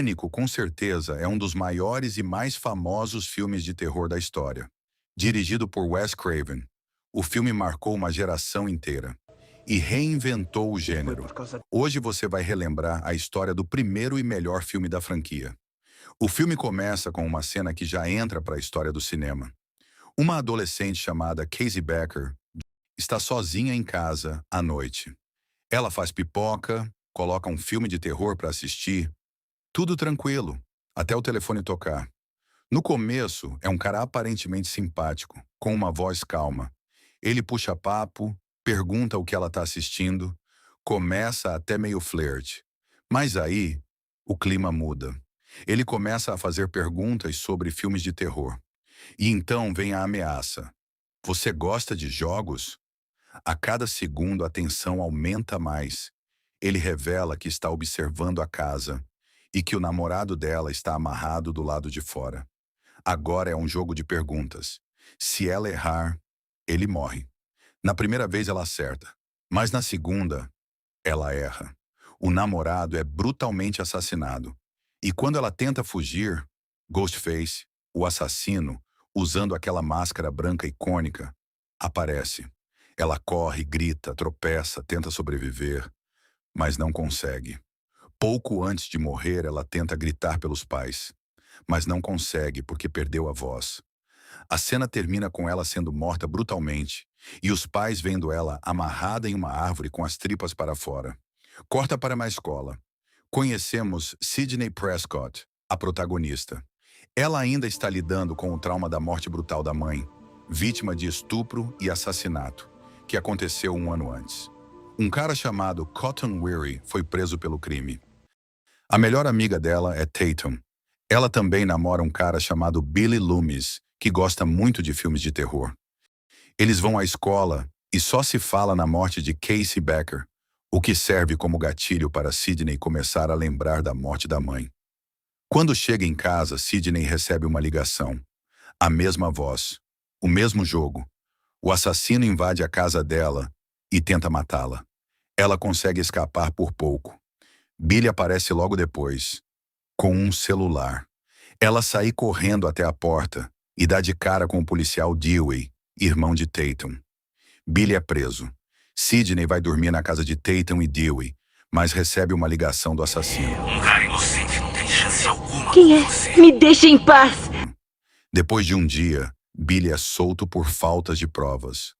Pânico, com certeza, é um dos maiores e mais famosos filmes de terror da história. Dirigido por Wes Craven, o filme marcou uma geração inteira e reinventou o gênero. Hoje você vai relembrar a história do primeiro e melhor filme da franquia. O filme começa com uma cena que já entra para a história do cinema. Uma adolescente chamada Casey Becker está sozinha em casa à noite. Ela faz pipoca, coloca um filme de terror para assistir, tudo tranquilo, até o telefone tocar. No começo, é um cara aparentemente simpático, com uma voz calma. Ele puxa papo, pergunta o que ela está assistindo, começa até meio flerte. Mas aí, o clima muda. Ele começa a fazer perguntas sobre filmes de terror. E então vem a ameaça. Você gosta de jogos? A cada segundo a tensão aumenta mais. Ele revela que está observando a casa e que o namorado dela está amarrado do lado de fora. Agora é um jogo de perguntas. Se ela errar, ele morre. Na primeira vez ela acerta, mas na segunda, ela erra. O namorado é brutalmente assassinado. E quando ela tenta fugir, Ghostface, o assassino, usando aquela máscara branca icônica, aparece. Ela corre, grita, tropeça, tenta sobreviver, mas não consegue. Pouco antes de morrer, ela tenta gritar pelos pais, mas não consegue porque perdeu a voz. A cena termina com ela sendo morta brutalmente e os pais vendo ela amarrada em uma árvore com as tripas para fora. Corta para uma escola. Conhecemos Sidney Prescott, a protagonista. Ela ainda está lidando com o trauma da morte brutal da mãe, vítima de estupro e assassinato, que aconteceu um ano antes. Um cara chamado Cotton Weary foi preso pelo crime. A melhor amiga dela é Tatum. Ela também namora um cara chamado Billy Loomis, que gosta muito de filmes de terror. Eles vão à escola e só se fala na morte de Casey Becker, o que serve como gatilho para Sidney começar a lembrar da morte da mãe. Quando chega em casa, Sidney recebe uma ligação. A mesma voz, o mesmo jogo. O assassino invade a casa dela e tenta matá-la. Ela consegue escapar por pouco. Billy aparece logo depois, com um celular. Ela sai correndo até a porta e dá de cara com o policial Dewey, irmão de Tatum. Billy é preso. Sidney vai dormir na casa de Tatum e Dewey, mas recebe uma ligação do assassino. Um cara inocente não tem chance alguma. Quem é? Me deixe em paz! Depois de um dia, Billy é solto por faltas de provas.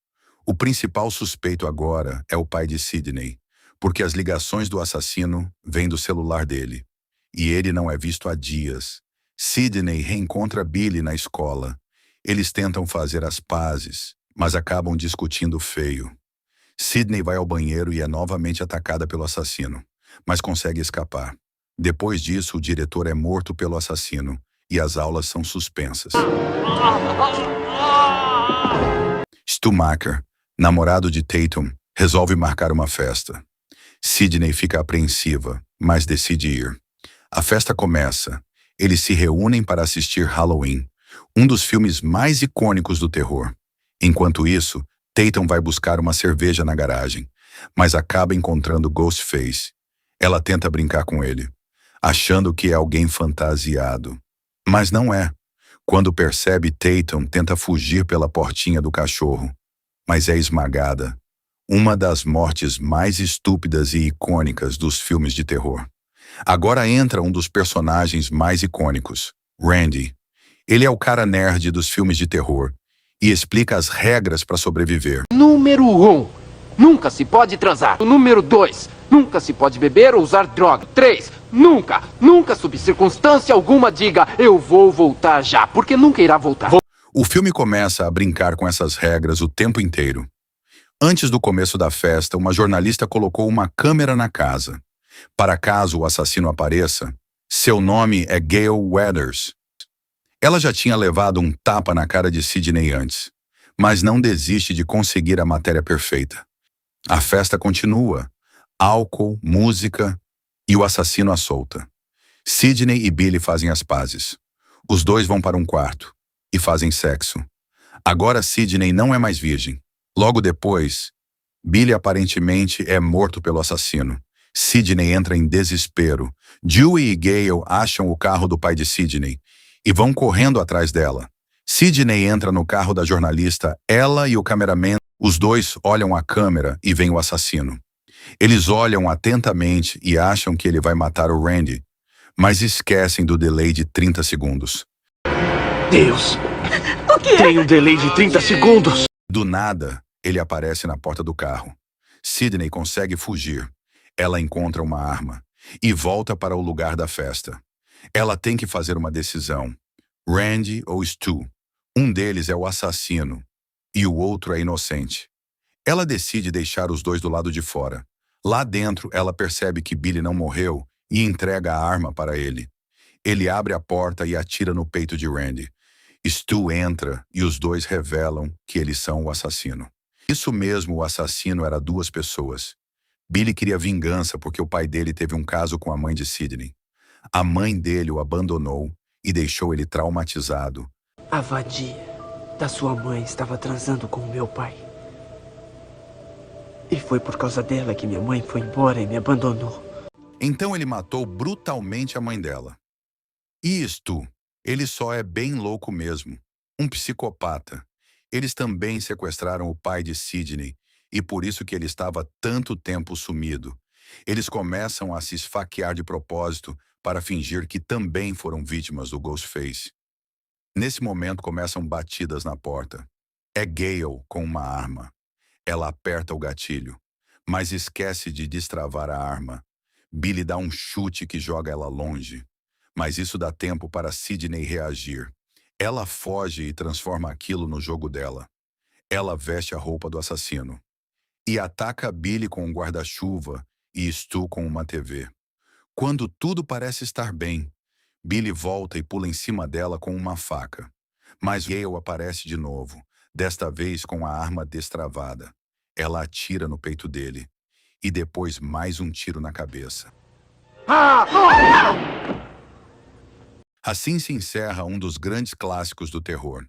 O principal suspeito agora é o pai de Sidney, porque as ligações do assassino vêm do celular dele. E ele não é visto há dias. Sidney reencontra Billy na escola. Eles tentam fazer as pazes, mas acabam discutindo feio. Sidney vai ao banheiro e é novamente atacada pelo assassino, mas consegue escapar. Depois disso, o diretor é morto pelo assassino e as aulas são suspensas. Stumacher, namorado de Tatum, resolve marcar uma festa. Sidney fica apreensiva, mas decide ir. A festa começa. Eles se reúnem para assistir Halloween, um dos filmes mais icônicos do terror. Enquanto isso, Tatum vai buscar uma cerveja na garagem, mas acaba encontrando Ghostface. Ela tenta brincar com ele, achando que é alguém fantasiado. Mas não é. Quando percebe, Tatum tenta fugir pela portinha do cachorro, mas é esmagada. Uma das mortes mais estúpidas e icônicas dos filmes de terror. Agora entra um dos personagens mais icônicos, Randy. Ele é o cara nerd dos filmes de terror e explica as regras para sobreviver. Número 1. Nunca se pode transar. Número 2. Nunca se pode beber ou usar droga. 3. Nunca sob circunstância alguma diga eu vou voltar já, porque nunca irá voltar. O filme começa a brincar com essas regras o tempo inteiro. Antes do começo da festa, uma jornalista colocou uma câmera na casa. Para caso o assassino apareça, seu nome é Gail Weathers. Ela já tinha levado um tapa na cara de Sidney antes, mas não desiste de conseguir a matéria perfeita. A festa continua, álcool, música e o assassino a solta. Sidney e Billy fazem as pazes. Os dois vão para um quarto e fazem sexo. Agora Sidney não é mais virgem. Logo depois, Billy aparentemente é morto pelo assassino. Sidney entra em desespero. Dewey e Gale acham o carro do pai de Sidney e vão correndo atrás dela. Sidney entra no carro da jornalista, ela e o cameraman. Os dois olham a câmera e veem o assassino. Eles olham atentamente e acham que ele vai matar o Randy, mas esquecem do delay de 30 segundos. Deus! O que é? Tem um delay de 30 segundos! Do nada, ele aparece na porta do carro. Sidney consegue fugir. Ela encontra uma arma e volta para o lugar da festa. Ela tem que fazer uma decisão. Randy ou Stu? Um deles é o assassino e o outro é inocente. Ela decide deixar os dois do lado de fora. Lá dentro, ela percebe que Billy não morreu e entrega a arma para ele. Ele abre a porta e atira no peito de Randy. Stu entra e os dois revelam que eles são o assassino. Isso mesmo, o assassino era duas pessoas. Billy queria vingança porque o pai dele teve um caso com a mãe de Sidney. A mãe dele o abandonou e deixou ele traumatizado. A vadia da sua mãe estava transando com o meu pai. E foi por causa dela que minha mãe foi embora e me abandonou. Então ele matou brutalmente a mãe dela. E Stu, ele só é bem louco mesmo, um psicopata. Eles também sequestraram o pai de Sidney, e por isso que ele estava tanto tempo sumido. Eles começam a se esfaquear de propósito para fingir que também foram vítimas do Ghostface. Nesse momento começam batidas na porta. É Gale com uma arma. Ela aperta o gatilho, mas esquece de destravar a arma. Billy dá um chute que joga ela longe, mas isso dá tempo para Sidney reagir. Ela foge e transforma aquilo no jogo dela. Ela veste a roupa do assassino e ataca Billy com um guarda-chuva e Stu com uma TV. Quando tudo parece estar bem, Billy volta e pula em cima dela com uma faca. Mas Gale aparece de novo, desta vez com a arma destravada. Ela atira no peito dele e depois mais um tiro na cabeça. Assim se encerra um dos grandes clássicos do terror.